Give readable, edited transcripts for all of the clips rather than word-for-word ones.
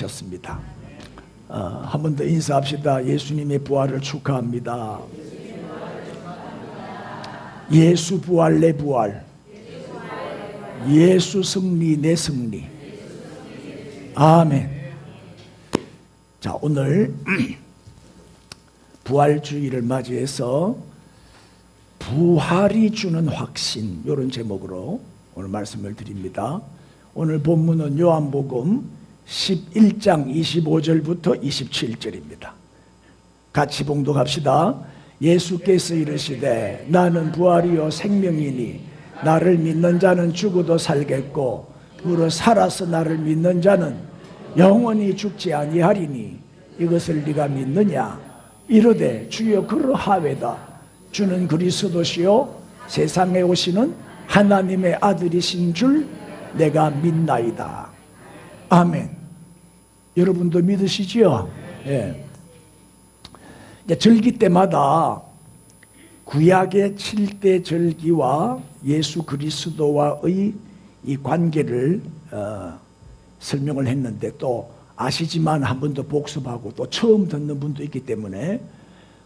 부활하셨습니다. 한 번 더 인사합시다. 예수님의 부활을 축하합니다. 예수 부활 내 부활, 예수 승리 내 승리. 아멘. 자, 오늘 부활주의를 맞이해서 부활이 주는 확신, 이런 제목으로 오늘 말씀을 드립니다. 오늘 본문은 요한복음 11장 25절부터 27절입니다. 같이 봉독합시다. 예수께서 이르시되 나는 부활이요 생명이니 나를 믿는 자는 죽어도 살겠고 무릇 살아서 나를 믿는 자는 영원히 죽지 아니하리니 이것을 네가 믿느냐? 이르되 주여 그러하외다. 주는 그리스도시요 세상에 오시는 하나님의 아들이신 줄 내가 믿나이다. 아멘. 여러분도 믿으시지요? 예. 절기 때마다 구약의 7대 절기와 예수 그리스도와의 이 관계를 설명을 했는데, 또 아시지만 한 번 더 복습하고 또 처음 듣는 분도 있기 때문에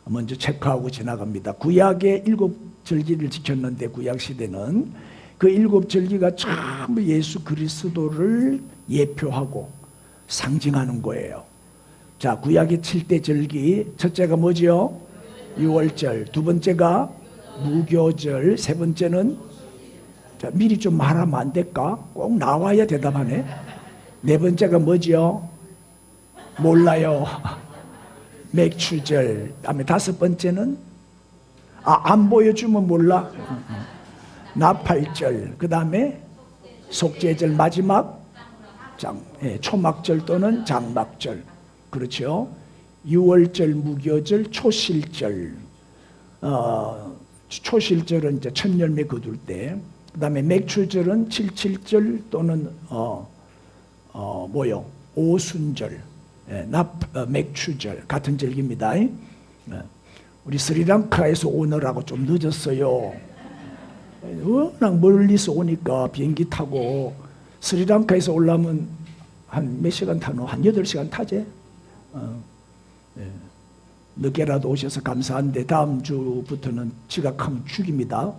먼저 체크하고 지나갑니다. 구약의 7절기를 지켰는데, 구약 시대는 그 7절기가 전부 예수 그리스도를 예표하고 상징하는 거예요. 자, 구약의 7대 절기, 첫째가 뭐죠? 유월절, 두 번째가 무교절, 세 번째는, 자, 미리 좀 말하면 안 될까? 꼭 나와야 대답하네. 네 번째가 뭐죠? 몰라요. 맥추절. 다음에 다섯 번째는 안 보여주면 몰라. 나팔절. 그 다음에 속죄절, 마지막 초막절 또는 장막절. 그렇죠. 유월절, 무교절, 초실절. 초실절은 이제 첫 열매 거둘 때. 그 다음에 맥추절은 77절 또는 오순절, 맥추절 같은 절기입니다. 우리 스리랑카에서 오느라고 좀 늦었어요. 워낙 멀리서 오니까 비행기 타고 스리랑카에서 오려면 한 몇 시간 타노? 한 8시간 타지? 늦게라도 오셔서 감사한데 다음 주부터는 지각하면 죽입니다.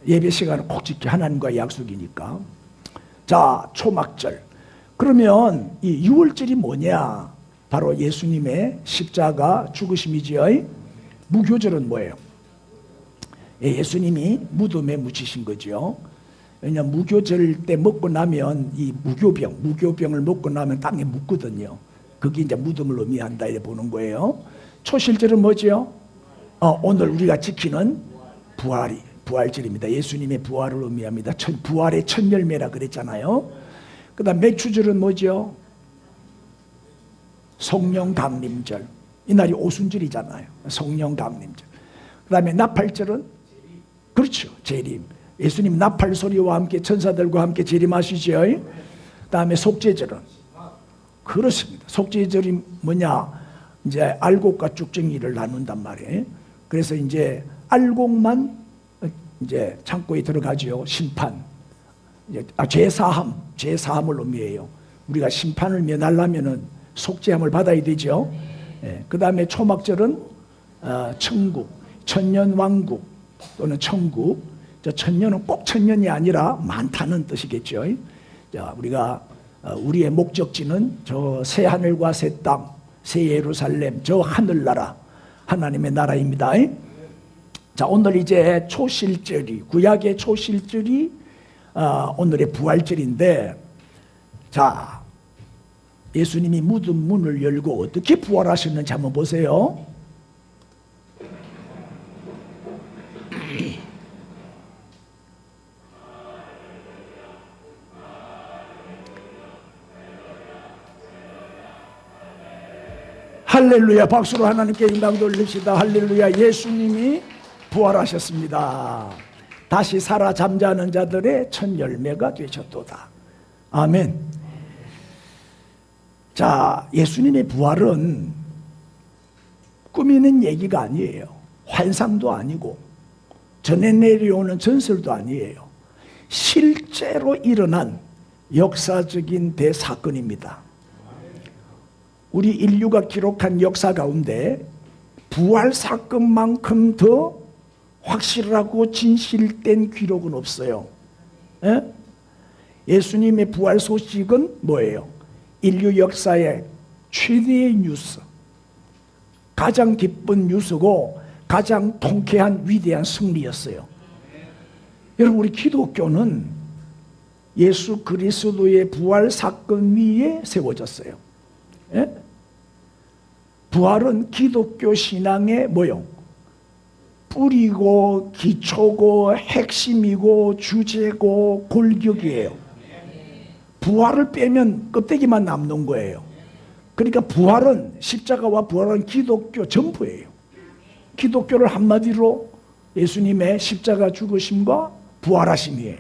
예배 시간을 꼭 지켜, 하나님과의 약속이니까. 자, 초막절. 그러면 이 유월절이 뭐냐? 바로 예수님의 십자가 죽으심이지요. 무교절은 뭐예요? 예수님이 무덤에 묻히신 거죠. 왜냐하면 무교절 때 먹고 나면 이 무교병을 먹고 나면 땅에 묻거든요. 그게 이제 무덤을 의미한다 이래 보는 거예요. 초실절은 뭐죠? 오늘 우리가 지키는 부활절입니다. 예수님의 부활을 의미합니다. 부활의 첫 열매라 그랬잖아요. 그 다음 맥추절은 뭐죠? 성령 강림절. 이날이 오순절이잖아요. 성령 강림절. 그 다음에 나팔절은, 그렇죠, 재림. 예수님 나팔 소리와 함께 천사들과 함께 재림하시죠. 그 다음에 속죄절은, 그렇습니다. 속죄절이 뭐냐? 이제 알곡과 쭉정이를 나눈단 말이에요. 그래서 이제 알곡만 이제 창고에 들어가지요. 심판, 죄사함을 의미해요. 우리가 심판을 면하려면은 속죄함을 받아야 되죠. 그 다음에 초막절은 천국, 천년왕국 또는 천국. 천년은 꼭 천년이 아니라 많다는 뜻이겠죠. 자, 우리가 우리의 목적지는 저 새 하늘과 새 땅, 새 예루살렘, 저 하늘나라, 하나님의 나라입니다. 자, 오늘 이제 초실절이, 구약의 초실절이 오늘의 부활절인데, 자, 예수님이 무덤 문을 열고 어떻게 부활하셨는지 한번 보세요. 할렐루야. 박수로 하나님께 영광 돌립시다. 할렐루야. 예수님이 부활하셨습니다. 다시 살아 잠자는 자들의 첫 열매가 되셨도다. 아멘. 자, 예수님의 부활은 꾸미는 얘기가 아니에요. 환상도 아니고 전해 내려오는 전설도 아니에요. 실제로 일어난 역사적인 대사건입니다. 우리 인류가 기록한 역사 가운데 부활 사건만큼 더 확실하고 진실된 기록은 없어요. 예? 예수님의 부활 소식은 뭐예요? 인류 역사의 최대의 뉴스, 가장 기쁜 뉴스고 가장 통쾌한 위대한 승리였어요. 여러분, 우리 기독교는 예수 그리스도의 부활 사건 위에 세워졌어요. 예? 부활은 기독교 신앙의 뭐요? 뿌리고 기초고 핵심이고 주제고 골격이에요. 부활을 빼면 껍데기만 남는 거예요. 그러니까 부활은, 십자가와 부활은 기독교 전부예요. 기독교를 한마디로 예수님의 십자가 죽으심과 부활하심이에요.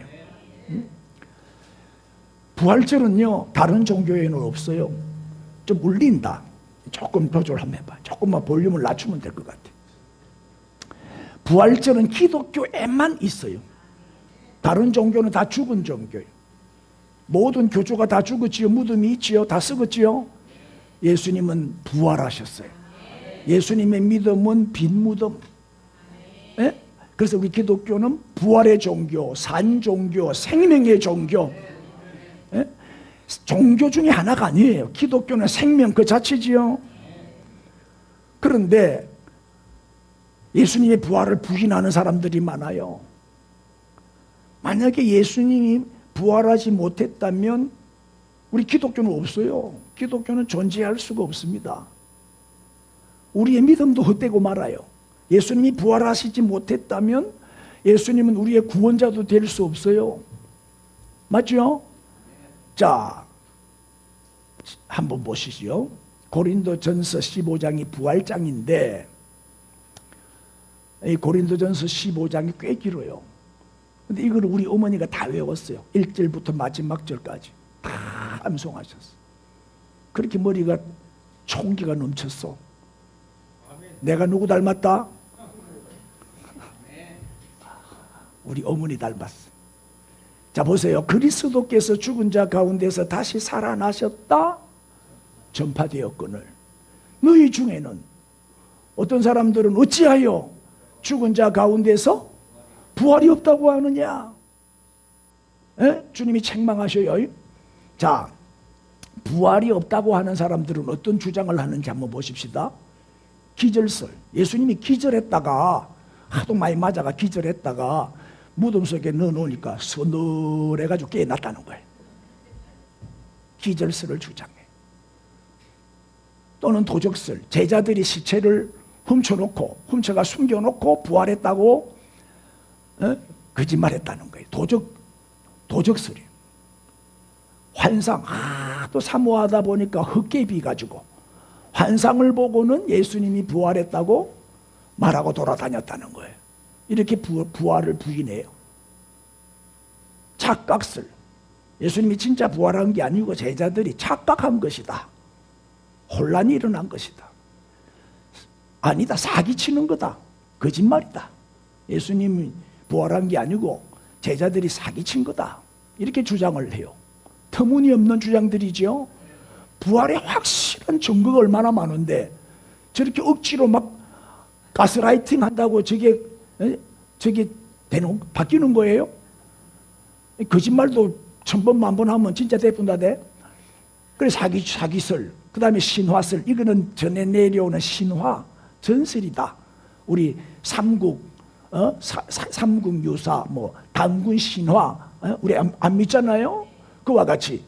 부활절은요, 다른 종교에는 없어요. 좀 울린다. 조금 조절 한번 해봐. 조금만 볼륨을 낮추면 될 것 같아. 부활절은 기독교에만 있어요. 다른 종교는 다 죽은 종교예요. 모든 교주가 다 죽었지요. 무덤이 있지요. 다 썩었지요. 예수님은 부활하셨어요. 예수님의 믿음은 빈 무덤. 예? 그래서 우리 기독교는 부활의 종교, 산 종교, 생명의 종교. 예? 종교 중에 하나가 아니에요. 기독교는 생명 그 자체지요. 그런데 예수님의 부활을 부인하는 사람들이 많아요. 만약에 예수님이 부활하지 못했다면 우리 기독교는 없어요. 기독교는 존재할 수가 없습니다. 우리의 믿음도 헛되고 말아요. 예수님이 부활하시지 못했다면 예수님은 우리의 구원자도 될 수 없어요. 맞죠? 자, 한번 보시죠. 고린도전서 15장이 부활장인데 이 고린도전서 15장이 꽤 길어요. 근데 이걸 우리 어머니가 다 외웠어요. 1절부터 마지막 절까지 다 암송하셨어. 그렇게 머리가 총기가 넘쳤어. 내가 누구 닮았다? 우리 어머니 닮았어. 자, 보세요. 그리스도께서 죽은 자 가운데서 다시 살아나셨다 전파되었거늘 너희 중에는 어떤 사람들은 어찌하여 죽은 자 가운데서 부활이 없다고 하느냐? 에? 주님이 책망하셔요. 자, 부활이 없다고 하는 사람들은 어떤 주장을 하는지 한번 보십시다. 기절설. 예수님이 기절했다가 하도 많이 맞아가 기절했다가 무덤 속에 넣어놓으니까 서늘해가지고 깨어났다는 거예요. 기절설을 주장해. 또는 도적설. 제자들이 시체를 훔쳐가 숨겨놓고 부활했다고 거짓말했다는 거예요. 도적설이에요. 환상. 또 사모하다 보니까 헛개 비가지고 환상을 보고는 예수님이 부활했다고 말하고 돌아다녔다는 거예요. 이렇게 부활을 부인해요. 착각설. 예수님이 진짜 부활한 게 아니고 제자들이 착각한 것이다. 혼란이 일어난 것이다. 아니다. 사기치는 거다. 거짓말이다. 예수님이 부활한 게 아니고 제자들이 사기친 거다. 이렇게 주장을 해요. 터무니없는 주장들이죠. 부활의 확실한 증거가 얼마나 많은데 저렇게 억지로 막 가스라이팅 한다고 저게 바뀌는 거예요? 거짓말도 천번 만번 하면 진짜 대푼다 돼. 그래 사기설, 그 다음에 신화설. 이거는 전에 내려오는 신화 전설이다. 우리 삼국 삼국유사, 단군 신화, 우리 안 믿잖아요. 그와 같이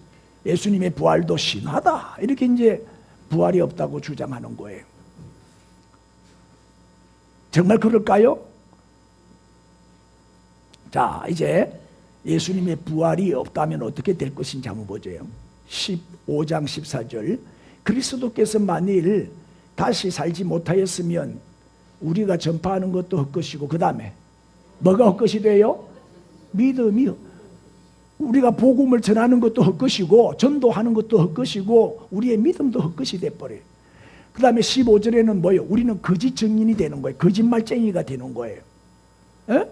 예수님의 부활도 신화다. 이렇게 이제 부활이 없다고 주장하는 거예요. 정말 그럴까요? 자, 이제 예수님의 부활이 없다면 어떻게 될 것인지 한번 보죠. 15장 14절. 그리스도께서 만일 다시 살지 못하였으면 우리가 전파하는 것도 헛것이고, 그 다음에 뭐가 헛것이 돼요? 믿음이. 우리가 복음을 전하는 것도 헛것이고 전도하는 것도 헛것이고 우리의 믿음도 헛것이 돼버려요. 그 다음에 15절에는 뭐예요? 우리는 거짓 증인이 되는 거예요. 거짓말쟁이가 되는 거예요. 에?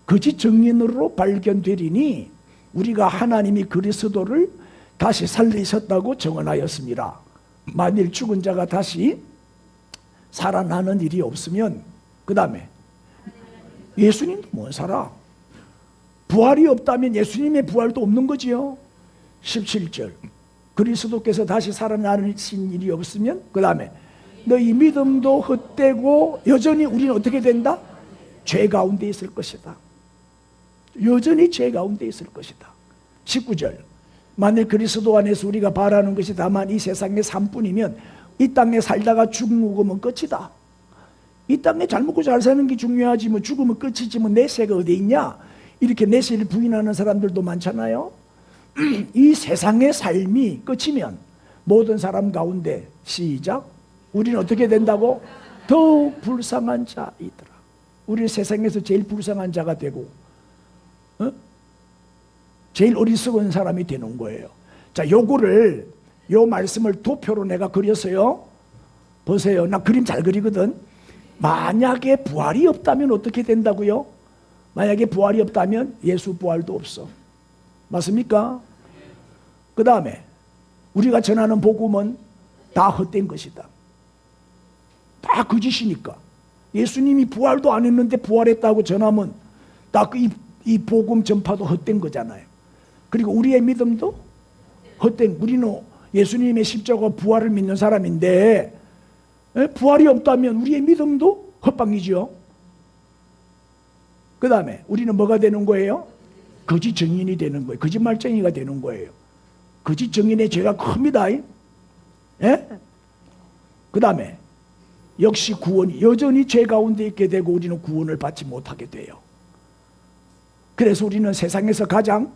거짓 증인으로 발견되리니 우리가 하나님이 그리스도를 다시 살리셨다고 증언하였습니다. 만일 죽은 자가 다시 살아나는 일이 없으면 그 다음에 예수님도 못 살아. 부활이 없다면 예수님의 부활도 없는 거지요. 17절 그리스도께서 다시 살아나신 일이 없으면 그 다음에 너희 믿음도 헛되고 여전히 우리는 어떻게 된다? 죄 가운데 있을 것이다. 여전히 죄 가운데 있을 것이다. 19절 만일 그리스도 안에서 우리가 바라는 것이 다만 이 세상의 삶뿐이면 이 땅에 살다가 죽으면 끝이다. 이 땅에 잘 먹고 잘 사는 게 중요하지 뭐 죽으면 끝이지 뭐 내세가 어디 있냐 이렇게 내세를 부인하는 사람들도 많잖아요. 이 세상의 삶이 끝이면 모든 사람 가운데 시작 우리는 어떻게 된다고? 더욱 불쌍한 자이더라. 우리 세상에서 제일 불쌍한 자가 되고 제일 어리석은 사람이 되는 거예요. 자, 요 말씀을 도표로 내가 그렸어요. 보세요. 나 그림 잘 그리거든. 만약에 부활이 없다면 어떻게 된다고요? 만약에 부활이 없다면 예수 부활도 없어. 맞습니까? 그 다음에 우리가 전하는 복음은 다 헛된 것이다. 다 거짓이니까. 예수님이 부활도 안 했는데 부활했다고 전하면 다 이 복음 전파도 헛된 거잖아요. 그리고 우리의 믿음도 헛된, 우리는 예수님의 십자가 부활을 믿는 사람인데 부활이 없다면 우리의 믿음도 헛방이죠. 그 다음에 우리는 뭐가 되는 거예요? 거짓 증인이 되는 거예요. 거짓말쟁이가 되는 거예요. 거짓 증인의 죄가 큽니다. 예? 그 다음에 역시 구원이 여전히 죄 가운데 있게 되고 우리는 구원을 받지 못하게 돼요. 그래서 우리는 세상에서 가장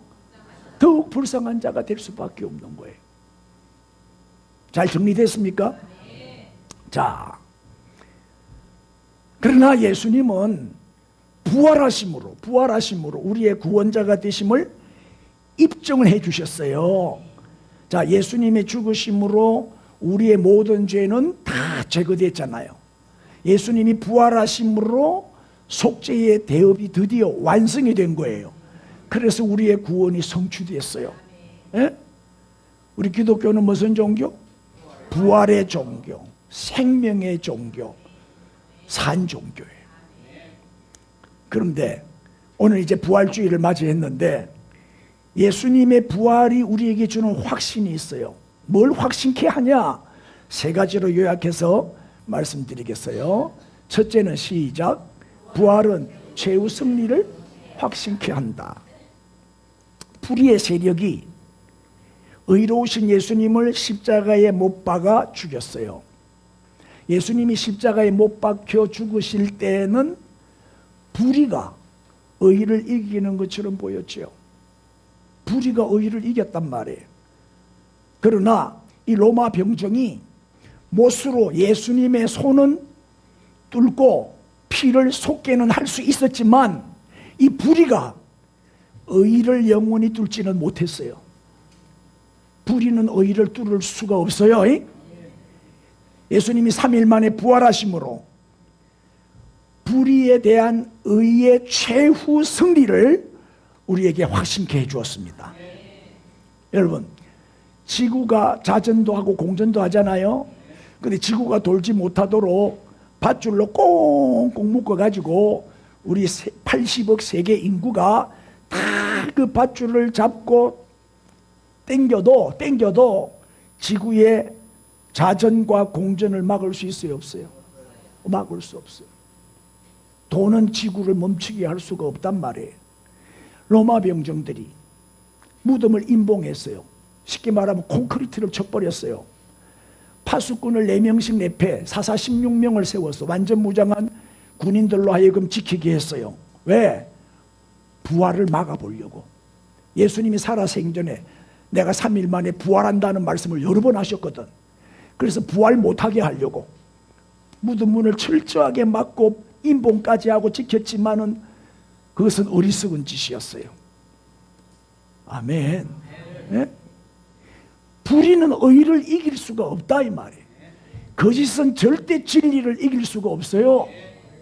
더욱 불쌍한 자가 될 수밖에 없는 거예요. 잘 정리됐습니까? 자, 그러나 예수님은 부활하심으로 우리의 구원자가 되심을 입증을 해 주셨어요. 자, 예수님의 죽으심으로 우리의 모든 죄는 다 제거됐잖아요. 예수님이 부활하심으로 속죄의 대업이 드디어 완성이 된 거예요. 그래서 우리의 구원이 성취됐어요. 예? 우리 기독교는 무슨 종교? 부활의 종교, 생명의 종교, 산 종교예요. 그런데 오늘 이제 부활주의를 맞이했는데 예수님의 부활이 우리에게 주는 확신이 있어요. 뭘 확신케 하냐? 세 가지로 요약해서 말씀드리겠어요. 첫째는 시작. 부활은 최후 승리를 확신케 한다. 불의의 세력이 의로우신 예수님을 십자가에 못 박아 죽였어요. 예수님이 십자가에 못 박혀 죽으실 때는 불의가 의를 이기는 것처럼 보였죠. 불의가 의를 이겼단 말이에요. 그러나 이 로마 병정이 못으로 예수님의 손은 뚫고 피를 쏟게는 할 수 있었지만 이 불의가 의를 영원히 뚫지는 못했어요. 불의는 의를 뚫을 수가 없어요. 예수님이 3일 만에 부활하심으로 불의에 대한 의의 최후 승리를 우리에게 확신케 해주었습니다. 여러분, 지구가 자전도 하고 공전도 하잖아요. 근데 지구가 돌지 못하도록 밧줄로 꽁꽁 묶어가지고 우리 80억 세계 인구가 다 그 밧줄을 잡고 땡겨도 지구의 자전과 공전을 막을 수 있어요, 없어요? 막을 수 없어요. 돈은 지구를 멈추게 할 수가 없단 말이에요. 로마 병정들이 무덤을 임봉했어요. 쉽게 말하면 콘크리트를 쳐버렸어요. 파수꾼을 4명씩 내패, 사사 16명을 세워서 완전 무장한 군인들로 하여금 지키게 했어요. 왜? 부활을 막아보려고. 예수님이 살아생전에 내가 3일 만에 부활한다는 말씀을 여러 번 하셨거든. 그래서 부활 못하게 하려고 무덤 문을 철저하게 막고 임봉까지 하고 지켰지만은 그것은 어리석은 짓이었어요. 아멘. 네? 불의는 의를 이길 수가 없다 이 말이에요. 거짓은 절대 진리를 이길 수가 없어요.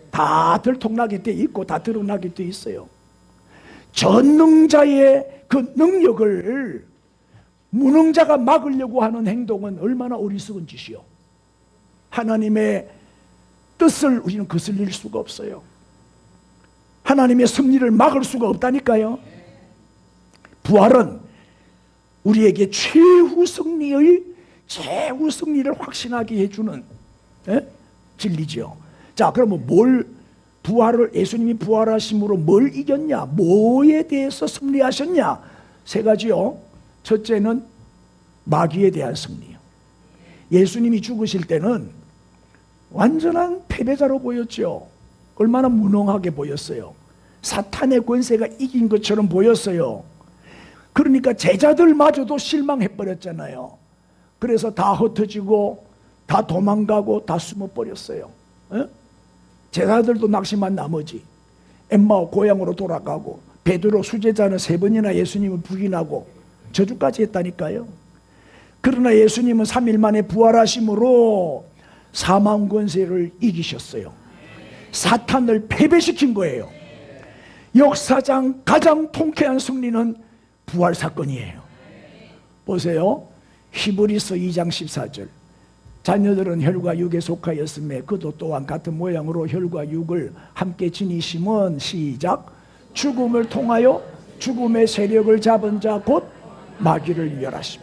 다 들통나게 돼 있고 다 드러나게 돼 있어요. 전능자의 그 능력을 무능자가 막으려고 하는 행동은 얼마나 어리석은 짓이요. 하나님의 뜻을 우리는 거슬릴 수가 없어요. 하나님의 섭리를 막을 수가 없다니까요. 부활은 우리에게 최후 승리를 확신하게 해주는 진리죠. 자, 그러면 예수님이 부활하심으로 뭘 이겼냐? 뭐에 대해서 승리하셨냐? 세 가지요. 첫째는 마귀에 대한 승리요. 예수님이 죽으실 때는 완전한 패배자로 보였죠. 얼마나 무능하게 보였어요. 사탄의 권세가 이긴 것처럼 보였어요. 그러니까 제자들마저도 실망해버렸잖아요. 그래서 다 흩어지고 다 도망가고 다 숨어버렸어요. 제자들도 낙심한 나머지 엠마오 고향으로 돌아가고, 베드로 수제자는 3번이나 예수님을 부인하고 저주까지 했다니까요. 그러나 예수님은 3일 만에 부활하심으로 사망 권세를 이기셨어요. 사탄을 패배시킨 거예요. 역사상 가장 통쾌한 승리는 부활 사건이에요. 보세요. 히브리서 2장 14절. 자녀들은 혈과 육에 속하였음에 그도 또한 같은 모양으로 혈과 육을 함께 지니심은 시작. 죽음을 통하여 죽음의 세력을 잡은 자 곧 마귀를 멸하심.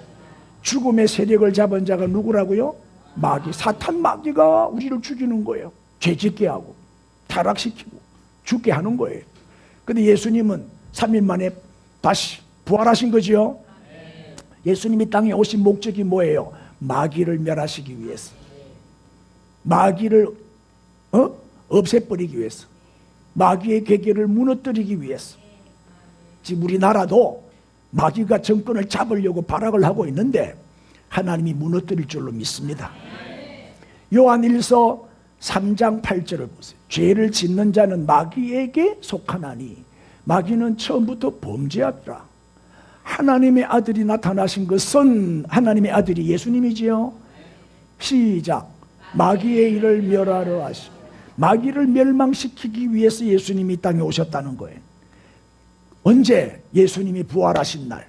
죽음의 세력을 잡은 자가 누구라고요? 마귀. 사탄 마귀가 우리를 죽이는 거예요. 죄짓게 하고 타락시키고 죽게 하는 거예요. 근데 예수님은 3일 만에 다시 부활하신 거지요. 예수님이 땅에 오신 목적이 뭐예요? 마귀를 멸하시기 위해서, 마귀를 없애버리기 위해서, 마귀의 괴계를 무너뜨리기 위해서. 지금 우리나라도 마귀가 정권을 잡으려고 발악을 하고 있는데 하나님이 무너뜨릴 줄로 믿습니다. 요한일서 3장 8절을 보세요. 죄를 짓는 자는 마귀에게 속하나니 마귀는 처음부터 범죄하더라. 하나님의 아들이 나타나신 것은 하나님의 아들이 예수님이지요. 시작. 마귀의 일을 멸하러 하시. 마귀를 멸망시키기 위해서 예수님이 이 땅에 오셨다는 거예요. 언제? 예수님이 부활하신 날.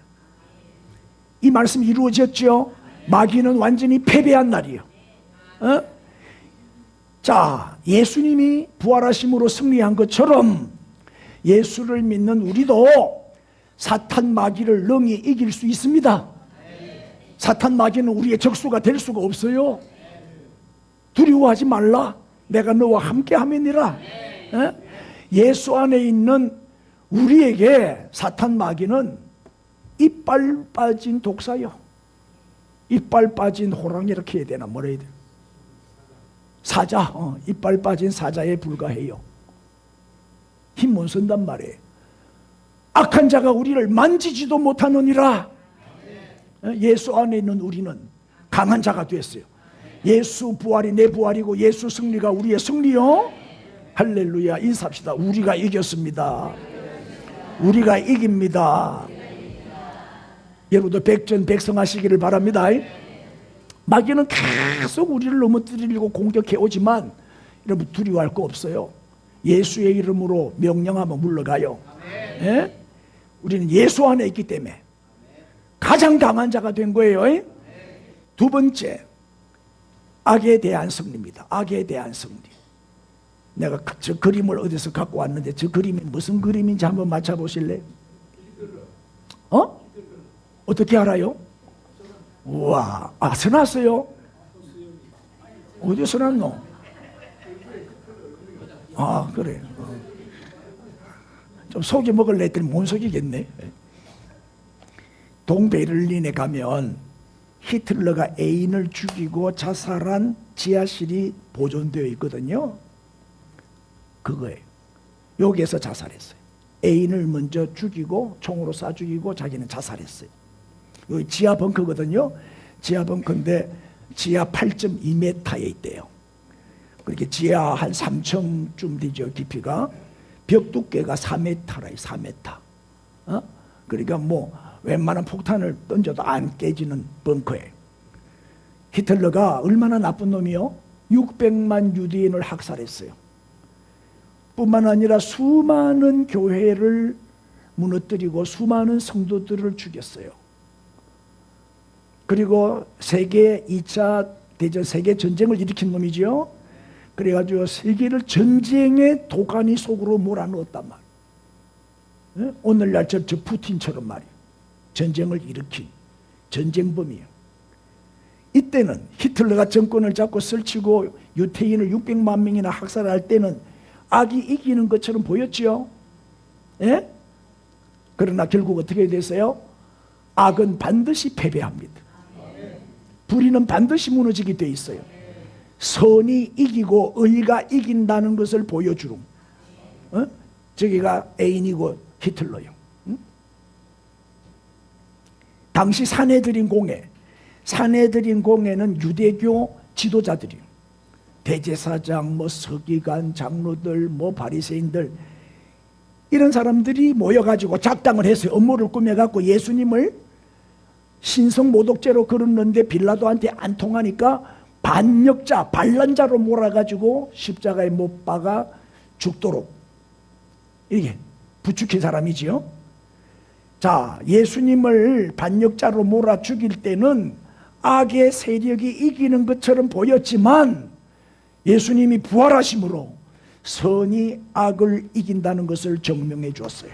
이 말씀이 이루어졌죠. 마귀는 완전히 패배한 날이에요. 자, 예수님이 부활하심으로 승리한 것처럼 예수를 믿는 우리도 사탄 마귀를 능히 이길 수 있습니다. 사탄 마귀는 우리의 적수가 될 수가 없어요. 두려워하지 말라. 내가 너와 함께 함이니라. 예수 안에 있는 우리에게 사탄 마귀는 이빨 빠진 독사요. 이빨 빠진 호랑이 이렇게 해야 되나 뭐라 해야 돼요? 사자. 이빨 빠진 사자에 불과해요. 힘 못 쓴단 말이에요. 악한 자가 우리를 만지지도 못하느니라. 예수 안에 있는 우리는 강한 자가 됐어요. 예수 부활이 내 부활이고 예수 승리가 우리의 승리요. 할렐루야. 인사합시다. 우리가 이겼습니다. 우리가 이깁니다. 여러분도 백전백승하시기를 바랍니다. 마귀는 계속 우리를 넘어뜨리려고 공격해 오지만 여러분 두려워할 거 없어요. 예수의 이름으로 명령하면 물러가요. 예? 우리는 예수 안에 있기 때문에 가장 강한 자가 된 거예요. 두 번째, 악에 대한 승리입니다. 악에 대한 승리. 내가 저 그림을 어디서 갖고 왔는데 저 그림이 무슨 그림인지 한번 맞춰보실래요? 어떻게 알아요? 우와, 써놨어요? 어디에 써놨노? 그래. 좀 속이 먹을래 했더니 못 속이겠네. 동베를린에 가면 히틀러가 애인을 죽이고 자살한 지하실이 보존되어 있거든요. 그거예요. 여기에서 자살했어요. 애인을 먼저 죽이고 총으로 쏴 죽이고 자기는 자살했어요. 여기 지하 벙커거든요. 지하 벙커인데 지하 8.2m에 있대요. 그렇게 지하 한 3층쯤 되죠. 깊이가. 벽 두께가 4m라요. 4m. 그러니까 뭐 웬만한 폭탄을 던져도 안 깨지는 벙커에. 히틀러가 얼마나 나쁜 놈이요? 600만 유대인을 학살했어요. 뿐만 아니라 수많은 교회를 무너뜨리고 수많은 성도들을 죽였어요. 그리고 세계 2차 대전 세계 전쟁을 일으킨 놈이죠. 그래가지고 세계를 전쟁의 도가니 속으로 몰아넣었단 말이에요. 오늘날 저 푸틴처럼 말이에요. 전쟁을 일으킨 전쟁범이에요. 이때는 히틀러가 정권을 잡고 설치고 유태인을 600만 명이나 학살할 때는 악이 이기는 것처럼 보였지요. 예? 그러나 결국 어떻게 됐어요? 악은 반드시 패배합니다. 불의는 반드시 무너지게 돼 있어요. 선이 이기고 의가 이긴다는 것을 보여주는 저기가 애인이고 히틀러요. 당시 사내들인 공회는 유대교 지도자들이요. 대제사장, 서기관, 장로들, 바리새인들 이런 사람들이 모여가지고 작당을 했어요. 업무를 꾸며갖고 예수님을 신성모독죄로 걸었는데 빌라도한테 안 통하니까 반역자, 반란자로 몰아가지고 십자가에 못 박아 죽도록 이게 부추긴 사람이지요. 자, 예수님을 반역자로 몰아 죽일 때는 악의 세력이 이기는 것처럼 보였지만 예수님이 부활하심으로 선이 악을 이긴다는 것을 증명해 주었어요.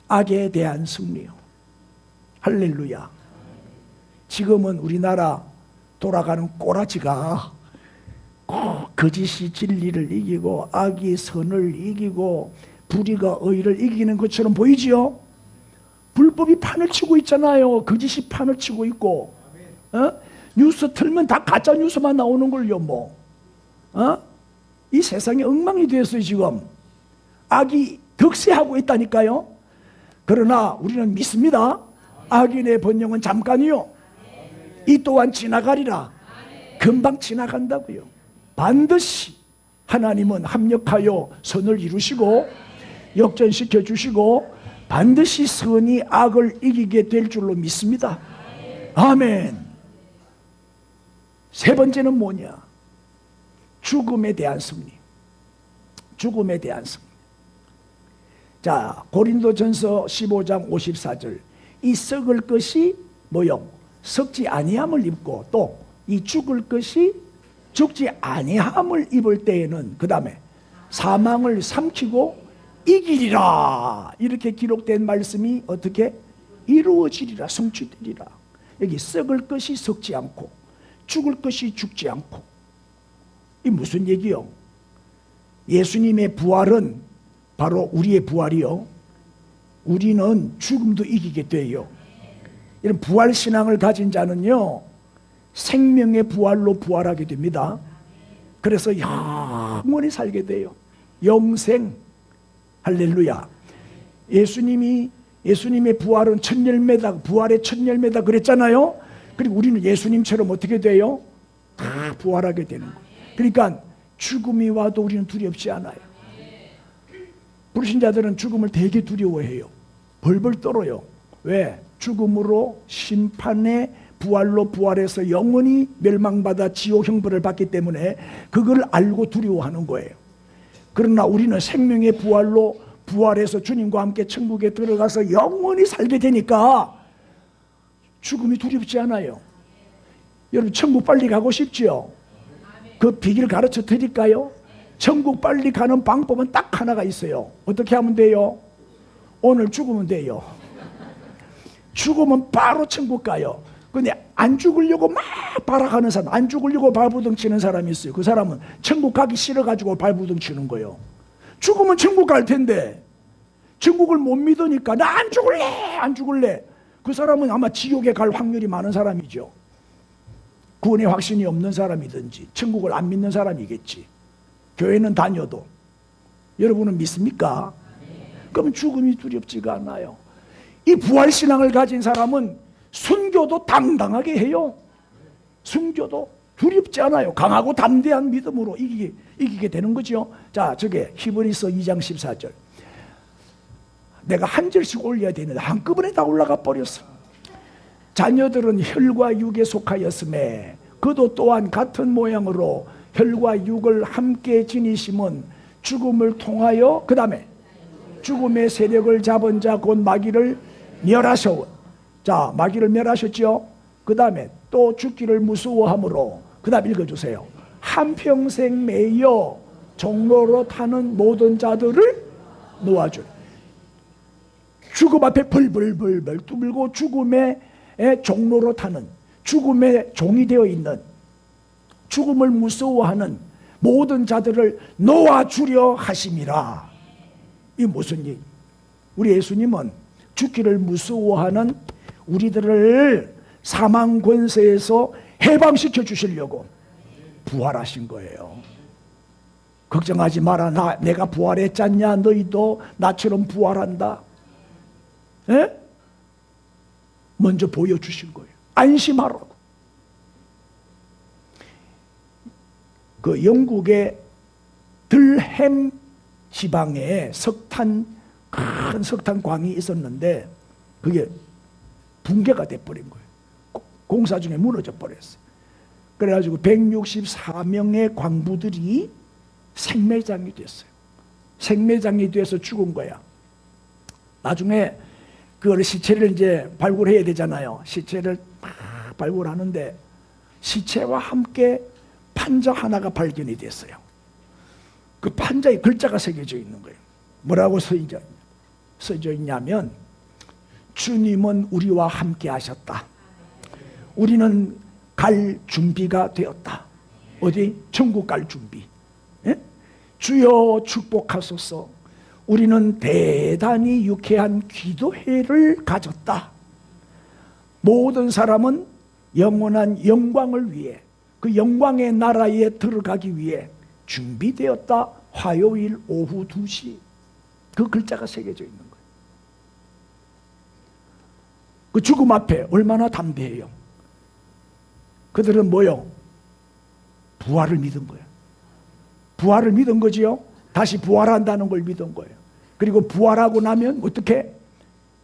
악에 대한 승리요. 할렐루야. 지금은 우리나라 돌아가는 꼬라지가 거짓이 진리를 이기고 악이 선을 이기고 불의가 의를 이기는 것처럼 보이지요. 불법이 판을 치고 있잖아요. 거짓이 판을 치고 있고 뉴스 틀면 다 가짜 뉴스만 나오는 걸요. 이 세상이 엉망이 되었어요. 지금 악이 득세하고 있다니까요. 그러나 우리는 믿습니다. 악인의 번영은 잠깐이요, 이 또한 지나가리라. 금방 지나간다고요. 반드시 하나님은 합력하여 선을 이루시고 역전시켜 주시고 반드시 선이 악을 이기게 될 줄로 믿습니다. 아멘. 세 번째는 뭐냐? 죽음에 대한 승리. 죽음에 대한 승리. 자, 고린도전서 15장 54절. 이 썩을 것이 뭐요? 썩지 아니함을 입고 또 이 죽을 것이 죽지 아니함을 입을 때에는 그 다음에 사망을 삼키고 이기리라. 이렇게 기록된 말씀이 어떻게 이루어지리라, 성취되리라. 여기 썩을 것이 썩지 않고 죽을 것이 죽지 않고, 이 무슨 얘기요? 예수님의 부활은 바로 우리의 부활이요, 우리는 죽음도 이기게 돼요. 이런 부활신앙을 가진 자는요 생명의 부활로 부활하게 됩니다. 그래서 영원히 살게 돼요. 영생. 할렐루야. 예수님의 부활은 첫 열매다, 부활의 첫 열매다 그랬잖아요. 그리고 우리는 예수님처럼 어떻게 돼요? 다 부활하게 되는 거예요. 그러니까 죽음이 와도 우리는 두렵지 않아요. 불신자들은 죽음을 되게 두려워해요. 벌벌 떨어요. 왜? 죽음으로 심판의 부활로 부활해서 영원히 멸망받아 지옥 형벌을 받기 때문에 그걸 알고 두려워하는 거예요. 그러나 우리는 생명의 부활로 부활해서 주님과 함께 천국에 들어가서 영원히 살게 되니까 죽음이 두렵지 않아요. 여러분 천국 빨리 가고 싶지요? 그 비결 가르쳐 드릴까요? 천국 빨리 가는 방법은 딱 하나가 있어요. 어떻게 하면 돼요? 오늘 죽으면 돼요. 죽으면 바로 천국 가요. 근데 안 죽으려고 막 발악하는 사람, 안 죽으려고 발부둥 치는 사람이 있어요. 그 사람은 천국 가기 싫어가지고 발부둥 치는 거예요. 죽으면 천국 갈 텐데 천국을 못 믿으니까 나 안 죽을래, 안 죽을래. 그 사람은 아마 지옥에 갈 확률이 많은 사람이죠. 구원의 확신이 없는 사람이든지 천국을 안 믿는 사람이겠지. 교회는 다녀도. 여러분은 믿습니까? 그러면 죽음이 두렵지가 않아요. 이 부활신앙을 가진 사람은 순교도 당당하게 해요. 순교도 두렵지 않아요. 강하고 담대한 믿음으로 이기게 되는 거죠. 자, 저게 히브리서 2장 14절. 내가 한 절씩 올려야 되는데 한꺼번에 다 올라가 버렸어. 자녀들은 혈과 육에 속하였음에 그도 또한 같은 모양으로 혈과 육을 함께 지니심은 죽음을 통하여 그 다음에 죽음의 세력을 잡은 자 곧 마귀를 멸하셔. 자, 마귀를 멸하셨죠. 그 다음에 또 죽기를 무서워함으로, 그 다음 읽어주세요. 한평생 매여 종로로 타는 모든 자들을 놓아주리. 죽음 앞에 벌벌벌벌 뚫고 죽음의 종로로 타는, 죽음의 종이 되어 있는, 죽음을 무서워하는 모든 자들을 놓아주려 하심이라. 이 무슨 얘기? 우리 예수님은 죽기를 무서워하는 우리들을 사망 권세에서 해방시켜 주시려고 부활하신 거예요. 걱정하지 마라. 내가 부활했잖냐. 너희도 나처럼 부활한다. 에? 먼저 보여주신 거예요. 안심하라고. 그 영국의 들햄 지방에 큰 석탄광이 있었는데 그게 붕괴가 돼버린 거예요. 공사 중에 무너져 버렸어요. 그래가지고 164명의 광부들이 생매장이 됐어요. 생매장이 돼서 죽은 거야. 나중에 그걸 시체를 이제 발굴해야 되잖아요. 시체를 막 발굴하는데 시체와 함께 판자 하나가 발견이 됐어요. 그 판자에 글자가 새겨져 있는 거예요. 뭐라고 써져 있냐면, 주님은 우리와 함께 하셨다. 우리는 갈 준비가 되었다. 어디? 천국 갈 준비. 예? 주여 축복하소서. 우리는 대단히 유쾌한 기도회를 가졌다. 모든 사람은 영원한 영광을 위해, 그 영광의 나라에 들어가기 위해 준비되었다. 화요일 오후 2시. 그 글자가 새겨져 있는 거예요. 그 죽음 앞에 얼마나 담대해요. 그들은 뭐요? 부활을 믿은 거예요. 부활을 믿은 거지요. 다시 부활한다는 걸 믿은 거예요. 그리고 부활하고 나면 어떻게?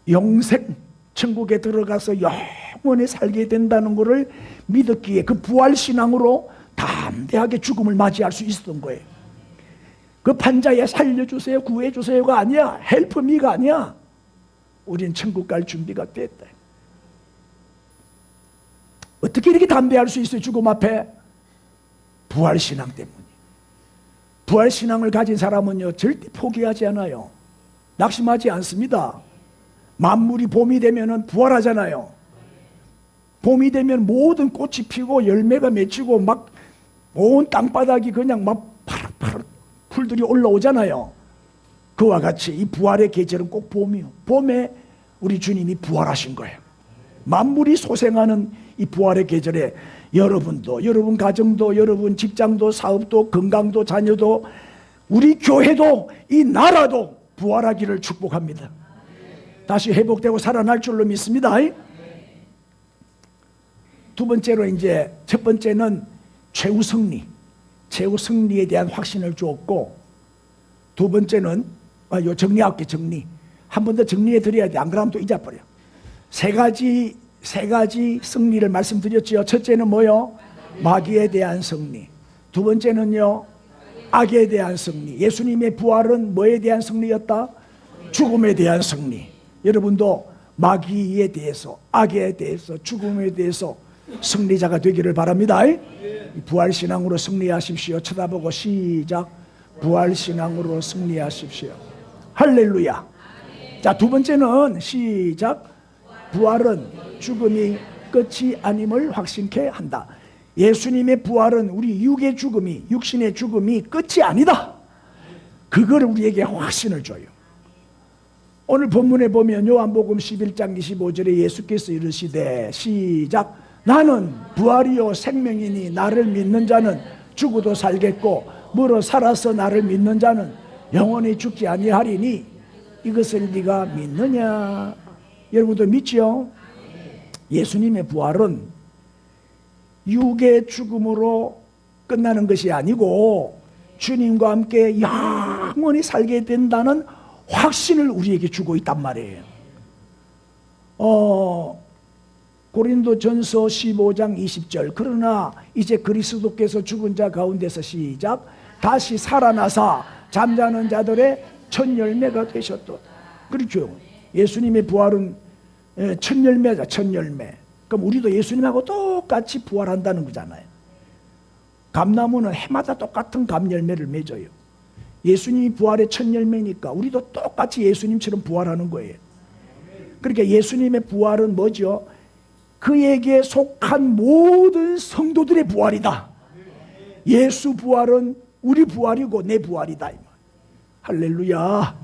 영생, 천국에 들어가서 영원히 살게 된다는 것을 믿었기에 그 부활신앙으로 담대하게 죽음을 맞이할 수 있었던 거예요. 그 판자에 살려주세요, 구해주세요가 아니야. 헬프미가 아니야. 우린 천국 갈 준비가 됐다. 어떻게 이렇게 담대할 수 있어요? 죽음 앞에? 부활신앙 때문에. 부활신앙을 가진 사람은요 절대 포기하지 않아요. 낙심하지 않습니다. 만물이 봄이 되면 부활하잖아요. 봄이 되면 모든 꽃이 피고 열매가 맺히고 막 온 땅바닥이 그냥 막 파릇파릇 풀들이 올라오잖아요. 그와 같이 이 부활의 계절은 꼭 봄이요. 봄에 우리 주님이 부활하신 거예요. 만물이 소생하는 이 부활의 계절에 여러분도, 여러분 가정도, 여러분 직장도, 사업도, 건강도, 자녀도, 우리 교회도, 이 나라도 부활하기를 축복합니다. 다시 회복되고 살아날 줄로 믿습니다. 두 번째로 이제 첫 번째는 최후 승리에 대한 확신을 주었고, 두 번째는 요 정리할게. 정리 한 번 더 정리해 드려야 돼. 안 그러면 또 잊어버려. 세 가지 승리를 말씀드렸죠. 첫째는 뭐요? 마귀에 대한 승리. 두 번째는요, 악에 대한 승리. 예수님의 부활은 뭐에 대한 승리였다? 죽음에 대한 승리. 여러분도 마귀에 대해서, 악에 대해서, 죽음에 대해서 승리자가 되기를 바랍니다. 부활신앙으로 승리하십시오. 쳐다보고 시작. 부활신앙으로 승리하십시오. 할렐루야. 자, 두 번째는 시작. 부활은 죽음이 끝이 아님을 확신케 한다. 예수님의 부활은 우리 육의 죽음이, 육신의 죽음이 끝이 아니다. 그걸 우리에게 확신을 줘요. 오늘 본문에 보면 요한복음 11장 25절에 예수께서 이르시되 시작. 나는 부활이요 생명이니 나를 믿는 자는 죽어도 살겠고 물어 살아서 나를 믿는 자는 영원히 죽지 아니하리니 이것을 네가 믿느냐? 여러분도 믿죠? 예수님의 부활은 육의 죽음으로 끝나는 것이 아니고 주님과 함께 영원히 살게 된다는 확신을 우리에게 주고 있단 말이에요. 고린도전서 15장 20절. 그러나 이제 그리스도께서 죽은 자 가운데서 시작. 다시 살아나사 잠자는 자들의 첫 열매가 되셨도다. 그렇죠. 예수님의 부활은 첫 열매자, 첫 열매. 그럼 우리도 예수님하고 똑같이 부활한다는 거잖아요. 감나무는 해마다 똑같은 감열매를 맺어요. 예수님이 부활의 첫 열매니까 우리도 똑같이 예수님처럼 부활하는 거예요. 그러니까 예수님의 부활은 뭐죠? 그에게 속한 모든 성도들의 부활이다. 예수 부활은 우리 부활이고 내 부활이다. 할렐루야.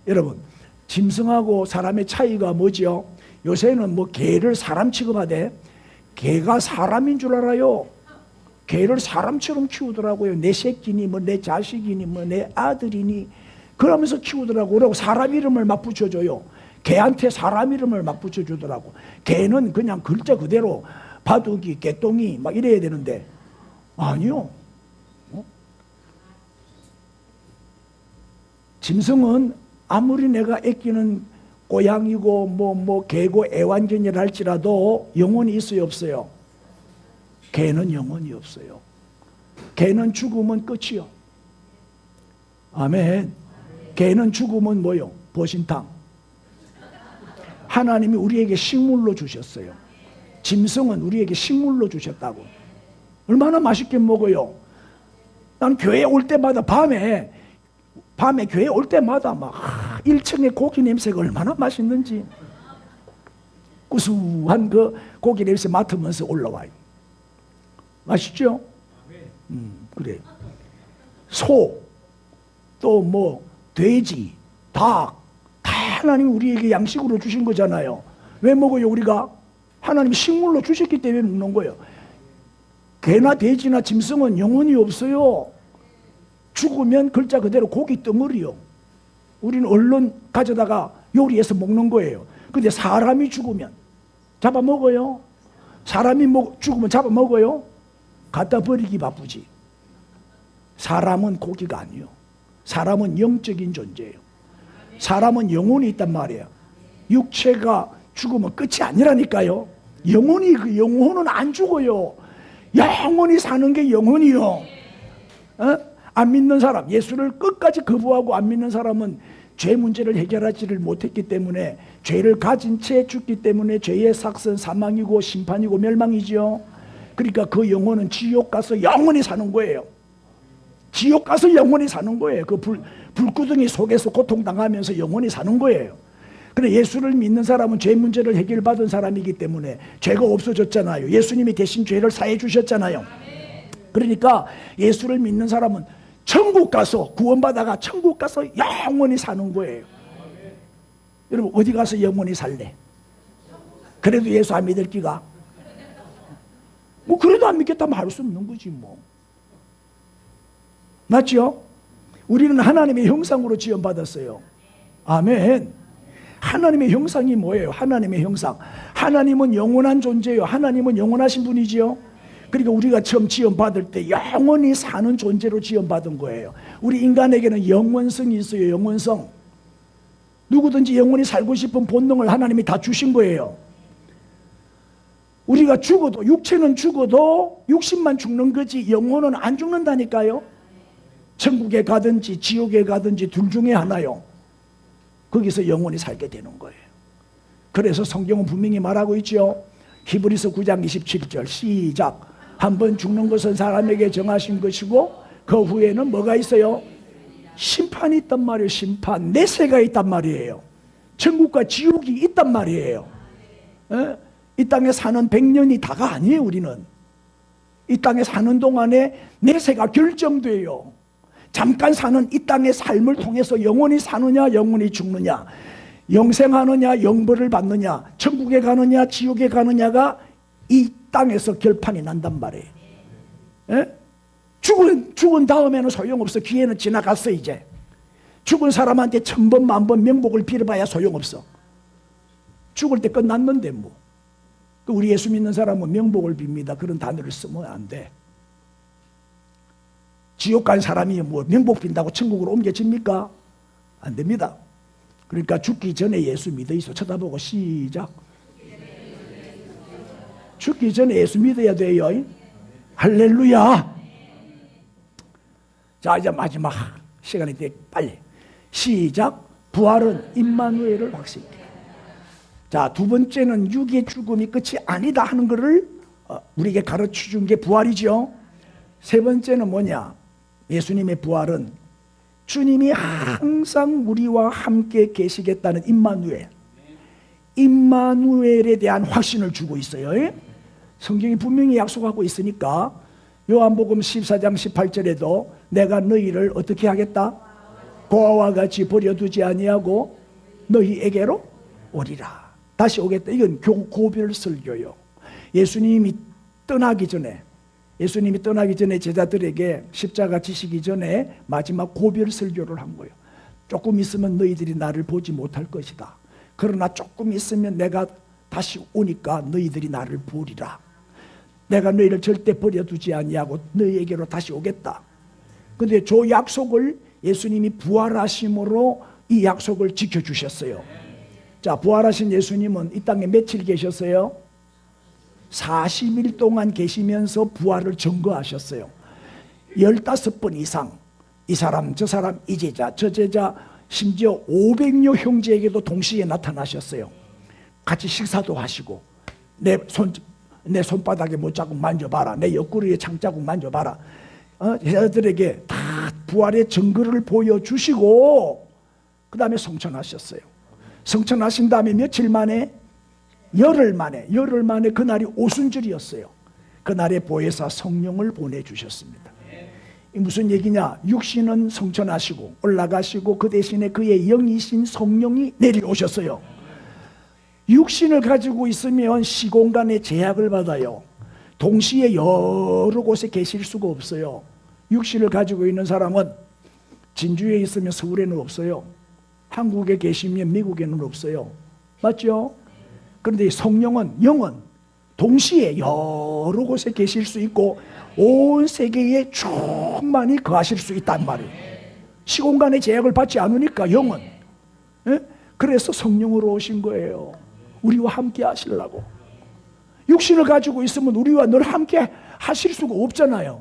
여러분, 짐승하고 사람의 차이가 뭐죠? 요새는 뭐 개를 사람 취급하되 개가 사람인 줄 알아요. 개를 사람처럼 키우더라고요. 내 새끼니 뭐 내 자식이니 뭐 내 아들이니 그러면서 키우더라고요. 그리고 사람 이름을 막 붙여줘요. 개한테 사람 이름을 막 붙여주더라고. 개는 그냥 글자 그대로 바둑이, 개똥이 막 이래야 되는데 아니요. 짐승은 아무리 내가 애끼는 고양이고 뭐 개고 애완견이라 할지라도 영혼이 있어요, 없어요? 개는 영혼이 없어요. 개는 죽으면 끝이요. 아멘. 개는 죽으면 뭐요? 보신탕. 하나님이 우리에게 식물로 주셨어요. 짐승은 우리에게 식물로 주셨다고. 얼마나 맛있게 먹어요. 난 교회 올 때마다 밤에 교회 올 때마다 막 1층에 고기 냄새가 얼마나 맛있는지 구수한 그 고기 냄새 맡으면서 올라와요. 맛있죠? 그래. 소, 또 뭐 돼지, 닭, 다 하나님이 우리에게 양식으로 주신 거잖아요. 왜 먹어요 우리가? 하나님이 식물로 주셨기 때문에 먹는 거예요. 개나 돼지나 짐승은 영혼이 없어요. 죽으면 글자 그대로 고기 덩어리요. 우리는 얼른 가져다가 요리해서 먹는 거예요. 근데 사람이 죽으면 잡아먹어요. 사람이 죽으면 잡아먹어요. 갖다 버리기 바쁘지. 사람은 고기가 아니에요. 사람은 영적인 존재예요. 사람은 영혼이 있단 말이에요. 육체가 죽으면 끝이 아니라니까요. 그 영혼은 안 죽어요. 영원히 사는 게 영혼이요. 안 믿는 사람, 예수를 끝까지 거부하고 안 믿는 사람은 죄 문제를 해결하지를 못했기 때문에 죄를 가진 채 죽기 때문에 죄의 삭은 사망이고 심판이고 멸망이죠. 그러니까 그 영혼은 지옥 가서 영원히 사는 거예요. 지옥 가서 영원히 사는 거예요. 그 불구덩이 속에서 고통당하면서 영원히 사는 거예요. 그런데 예수를 믿는 사람은 죄 문제를 해결받은 사람이기 때문에 죄가 없어졌잖아요. 예수님이 대신 죄를 사해 주셨잖아요. 그러니까 예수를 믿는 사람은 천국 가서 구원받아가 천국 가서 영원히 사는 거예요. 여러분 어디 가서 영원히 살래? 그래도 예수 안 믿을 기가? 뭐 그래도 안 믿겠다면 할 수 없는 거지 뭐. 맞죠? 우리는 하나님의 형상으로 지음받았어요. 아멘. 하나님의 형상이 뭐예요? 하나님의 형상. 하나님은 영원한 존재예요. 하나님은 영원하신 분이지요. 그러니까 우리가 처음 지음받을 때 영원히 사는 존재로 지음받은 거예요. 우리 인간에게는 영원성이 있어요. 영원성. 누구든지 영원히 살고 싶은 본능을 하나님이 다 주신 거예요. 우리가 죽어도, 육체는 죽어도 육신만 죽는 거지 영혼은 안 죽는다니까요. 천국에 가든지 지옥에 가든지 둘 중에 하나요. 거기서 영원히 살게 되는 거예요. 그래서 성경은 분명히 말하고 있죠. 히브리서 9장 27절 시작. 한번 죽는 것은 사람에게 정하신 것이고 그 후에는 뭐가 있어요? 심판이 있단 말이에요. 심판. 내세가 있단 말이에요. 천국과 지옥이 있단 말이에요. 에? 이 땅에 사는 100년이 다가 아니에요. 우리는 이 땅에 사는 동안에 내세가 결정돼요. 잠깐 사는 이 땅의 삶을 통해서 영원히 사느냐 영원히 죽느냐, 영생하느냐 영벌을 받느냐, 천국에 가느냐 지옥에 가느냐가 이 땅에서 결판이 난단 말이에요. 에? 죽은 다음에는 소용없어. 기회는 지나갔어. 이제 죽은 사람한테 1000번 만번 명복을 빌어봐야 소용없어. 죽을 때 끝났는데 뭐. 우리 예수 믿는 사람은 명복을 빕니다. 그런 단어를 쓰면 안 돼. 지옥 간 사람이 뭐 명복 빈다고 천국으로 옮겨집니까? 안 됩니다. 그러니까 죽기 전에 예수 믿어 있어. 쳐다보고 시작. 죽기 전에 예수 믿어야 돼요. 할렐루야. 자, 이제 마지막 시간이 돼. 빨리 시작. 부활은 임마누엘을 확신케. 자, 두 번째는 육의 죽음이 끝이 아니다 하는 것을 우리에게 가르쳐 준 게 부활이죠. 세 번째는 뭐냐? 예수님의 부활은 주님이 항상 우리와 함께 계시겠다는 임마누엘, 임마누엘에 대한 확신을 주고 있어요. 성경이 분명히 약속하고 있으니까 요한복음 14장 18절에도 내가 너희를 어떻게 하겠다? 고아와 같이 버려두지 아니하고 너희에게로 오리라. 다시 오겠다. 이건 고별 설교요. 예수님이 떠나기 전에 제자들에게 십자가 지시기 전에 마지막 고별 설교를 한 거예요. 조금 있으면 너희들이 나를 보지 못할 것이다. 그러나 조금 있으면 내가 다시 오니까 너희들이 나를 보리라. 내가 너희를 절대 버려두지 아니하고 너희에게로 다시 오겠다. 그런데 저 약속을 예수님이 부활하심으로 이 약속을 지켜주셨어요. 자, 부활하신 예수님은 이 땅에 며칠 계셨어요? 40일 동안 계시면서 부활을 증거하셨어요. 15번 이상 이 사람 저 사람 이 제자 저 제자 심지어 500여 형제에게도 동시에 나타나셨어요. 같이 식사도 하시고 내 손바닥에 못자국 만져봐라. 내 옆구리에 창자국 만져봐라. 제자들에게 다 부활의 증거를 보여주시고 그 다음에 성천하셨어요. 성천하신 다음에 며칠 만에? 열흘 만에 그날이 오순절이었어요. 그날에 보혜사 성령을 보내주셨습니다. 무슨 얘기냐? 육신은 성천하시고 올라가시고 그 대신에 그의 영이신 성령이 내려오셨어요. 육신을 가지고 있으면 시공간의 제약을 받아요. 동시에 여러 곳에 계실 수가 없어요. 육신을 가지고 있는 사람은 진주에 있으면 서울에는 없어요. 한국에 계시면 미국에는 없어요. 맞죠? 그런데 성령은, 영은 동시에 여러 곳에 계실 수 있고 온 세계에 충만히 거하실 수 있단 말이에요. 시공간의 제약을 받지 않으니까 영은. 그래서 성령으로 오신 거예요. 우리와 함께 하시려고. 육신을 가지고 있으면 우리와 늘 함께 하실 수가 없잖아요.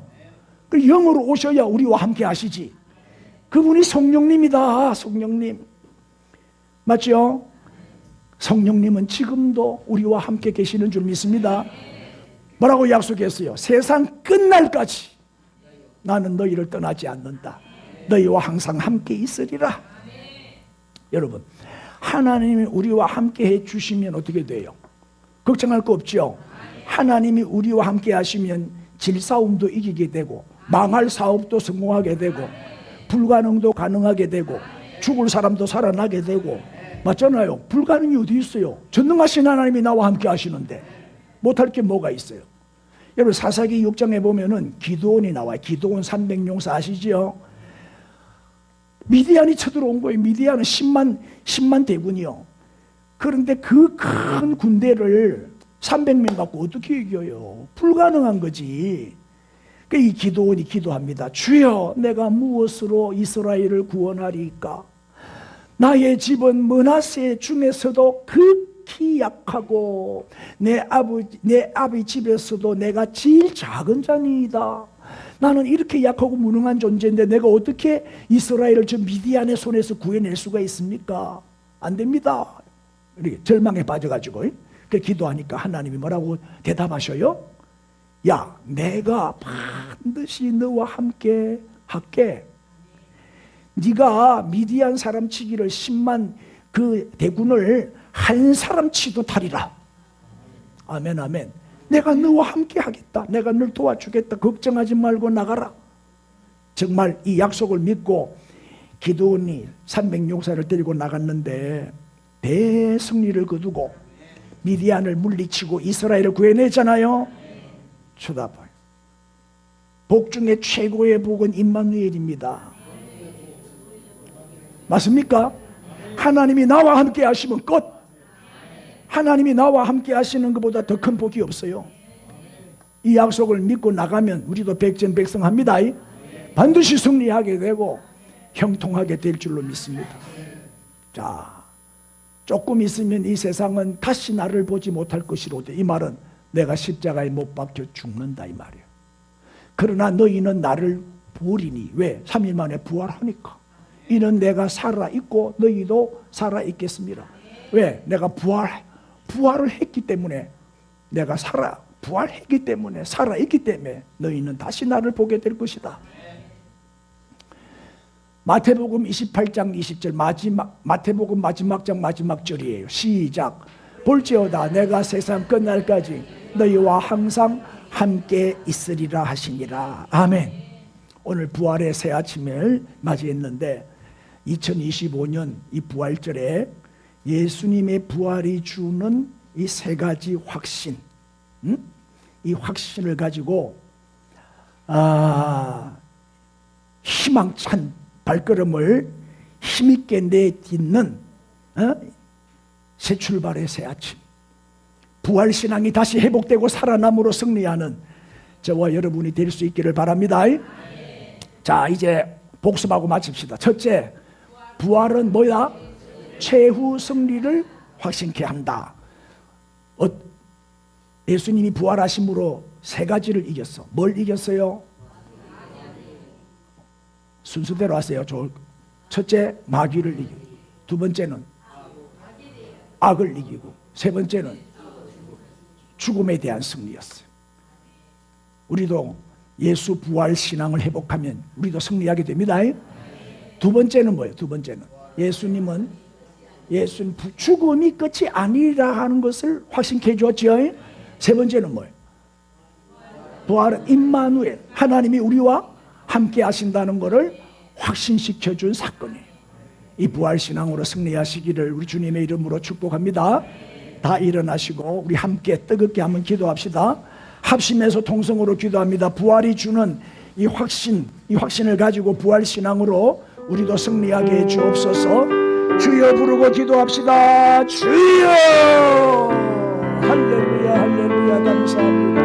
그 영으로 오셔야 우리와 함께 하시지. 그분이 성령님이다. 성령님. 맞죠? 성령님은 지금도 우리와 함께 계시는 줄 믿습니다. 뭐라고 약속했어요? 세상 끝날까지 나는 너희를 떠나지 않는다. 너희와 항상 함께 있으리라. 여러분, 하나님이 우리와 함께 해주시면 어떻게 돼요? 걱정할 거 없죠? 하나님이 우리와 함께 하시면 질싸움도 이기게 되고 망할 사업도 성공하게 되고 불가능도 가능하게 되고 죽을 사람도 살아나게 되고. 맞잖아요. 불가능이 어디 있어요? 전능하신 하나님이 나와 함께 하시는데 못할 게 뭐가 있어요? 여러분, 사사기 6장에 보면은 기드온이 나와요. 기드온 300용사 아시죠? 미디안이 쳐들어온 거예요. 미디안은 10만 대군이요. 그런데 그 큰 군대를 300명 갖고 어떻게 이겨요? 불가능한 거지. 이 기드온이 기도합니다. 주여, 내가 무엇으로 이스라엘을 구원하리까? 나의 집은 므낫세 중에서도 극히 약하고 내 아비 집에서도 내가 제일 작은 자니이다. 나는 이렇게 약하고 무능한 존재인데 내가 어떻게 이스라엘을 저 미디안의 손에서 구해낼 수가 있습니까? 안 됩니다. 이렇게 절망에 빠져가지고 그 기도하니까 하나님이 뭐라고 대답하셔요? 야, 내가 반드시 너와 함께 할게. 네가 미디안 사람 치기를 10만 그 대군을 한 사람 치도 타리라. 아멘, 아멘. 내가 너와 함께 하겠다. 내가 널 도와주겠다. 걱정하지 말고 나가라. 정말 이 약속을 믿고 기드온이 300용사를 데리고 나갔는데 대승리를 거두고 미디안을 물리치고 이스라엘을 구해내잖아요. 쳐다봐요. 복 중에 최고의 복은 임마누엘입니다. 맞습니까? 하나님이 나와 함께 하시면 끝. 하나님이 나와 함께 하시는 것보다 더 큰 복이 없어요. 이 약속을 믿고 나가면 우리도 백전백승합니다. 반드시 승리하게 되고 형통하게 될 줄로 믿습니다. 자, 조금 있으면 이 세상은 다시 나를 보지 못할 것이로되, 이 말은 내가 십자가에 못 박혀 죽는다 이 말이에요. 그러나 너희는 나를 보리니. 왜? 3일 만에 부활하니까. 이는 내가 살아있고 너희도 살아있겠습니다. 왜? 내가 부활을 했기 때문에, 내가 부활했기 때문에, 살아있기 때문에 너희는 다시 나를 보게 될 것이다. 마태복음 28장 20절 마태복음 마지막 장 마지막 절이에요. 시작. 볼지어다 내가 세상 끝날까지 너희와 항상 함께 있으리라 하시니라. 아멘. 오늘 부활의 새 아침을 맞이했는데 2025년 이 부활절에 예수님의 부활이 주는 이 세 가지 확신, 이 확신을 가지고 희망찬 발걸음을 힘있게 내딛는 새 출발의 새 아침, 부활신앙이 다시 회복되고 살아남으로 승리하는 저와 여러분이 될 수 있기를 바랍니다. 자, 이제 복습하고 마칩시다. 첫째, 부활은 뭐야? 최후 승리를 확신케 한다. 예수님이 부활하심으로 세 가지를 이겼어. 뭘 이겼어요? 순서대로 하세요. 첫째, 마귀를 이기고, 두 번째는 악을 이기고, 세 번째는 죽음에 대한 승리였어요. 우리도 예수 부활 신앙을 회복하면 우리도 승리하게 됩니다. 두 번째는 뭐예요? 두 번째는 예수님 죽음이 끝이 아니라 하는 것을 확신케 해주었죠. 세 번째는 뭐예요? 부활은 임마누엘, 하나님이 우리와 함께 하신다는 것을 확신시켜 준 사건이에요. 이 부활 신앙으로 승리하시기를 우리 주님의 이름으로 축복합니다. 다 일어나시고 우리 함께 뜨겁게 한번 기도합시다. 합심해서 통성으로 기도합니다. 부활이 주는 이 확신을 가지고 부활 신앙으로 우리도 승리하게 해 주옵소서. 주여 부르고 기도합시다. 주여! 할렐루야, 할렐루야, 감사합니다.